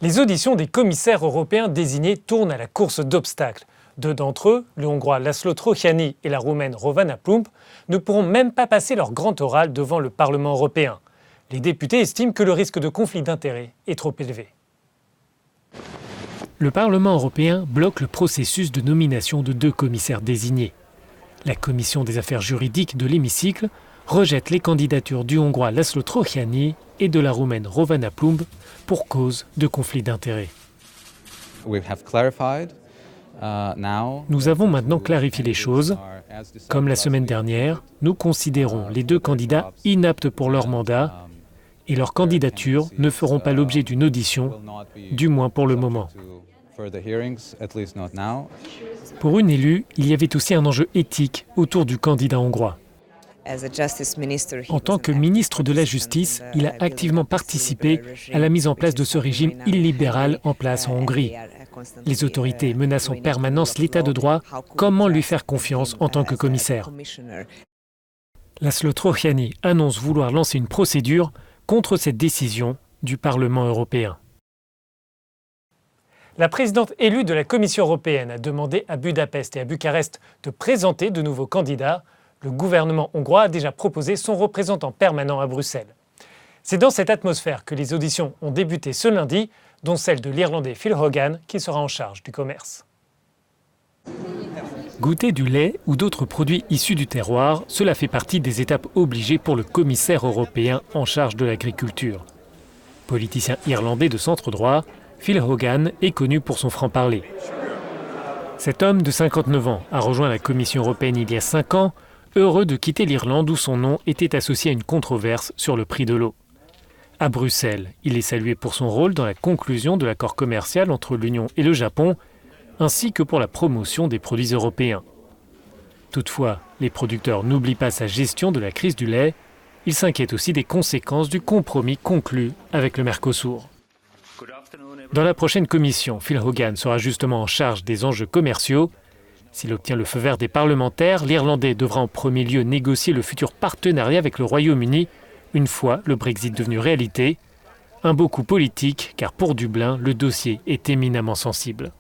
Les auditions des commissaires européens désignés tournent à la course d'obstacles. Deux d'entre eux, le Hongrois László Trojáni et la Roumaine Rovana Plumb, ne pourront même pas passer leur grand oral devant le Parlement européen. Les députés estiment que le risque de conflit d'intérêts est trop élevé. Le Parlement européen bloque le processus de nomination de deux commissaires désignés. La commission des affaires juridiques de l'hémicycle rejette les candidatures du Hongrois László Trojáni et de la Roumaine Rovana Plumb pour cause de conflit d'intérêts. Nous avons maintenant clarifié les choses. Comme la semaine dernière, nous considérons les deux candidats inaptes pour leur mandat et leurs candidatures ne feront pas l'objet d'une audition, du moins pour le moment. Pour une élue, il y avait aussi un enjeu éthique autour du candidat hongrois. En tant que ministre de la Justice, il a activement participé à la mise en place de ce régime illibéral en place en Hongrie. Les autorités menacent en permanence l'état de droit. Comment lui faire confiance en tant que commissaire? László Trojáni annonce vouloir lancer une procédure contre cette décision du Parlement européen. La présidente élue de la Commission européenne a demandé à Budapest et à Bucarest de présenter de nouveaux candidats. Le gouvernement hongrois a déjà proposé son représentant permanent à Bruxelles. C'est dans cette atmosphère que les auditions ont débuté ce lundi, dont celle de l'Irlandais Phil Hogan, qui sera en charge du commerce. Goûter du lait ou d'autres produits issus du terroir, cela fait partie des étapes obligées pour le commissaire européen en charge de l'agriculture. Politicien irlandais de centre droit, Phil Hogan est connu pour son franc-parler. Cet homme de 59 ans a rejoint la Commission européenne il y a 5 ans, heureux de quitter l'Irlande où son nom était associé à une controverse sur le prix de l'eau. À Bruxelles, il est salué pour son rôle dans la conclusion de l'accord commercial entre l'Union et le Japon, ainsi que pour la promotion des produits européens. Toutefois, les producteurs n'oublient pas sa gestion de la crise du lait. Ils s'inquiètent aussi des conséquences du compromis conclu avec le Mercosur. Dans la prochaine commission, Phil Hogan sera justement en charge des enjeux commerciaux. S'il obtient le feu vert des parlementaires, l'Irlandais devra en premier lieu négocier le futur partenariat avec le Royaume-Uni, une fois le Brexit devenu réalité. Un beau coup politique, car pour Dublin, le dossier est éminemment sensible.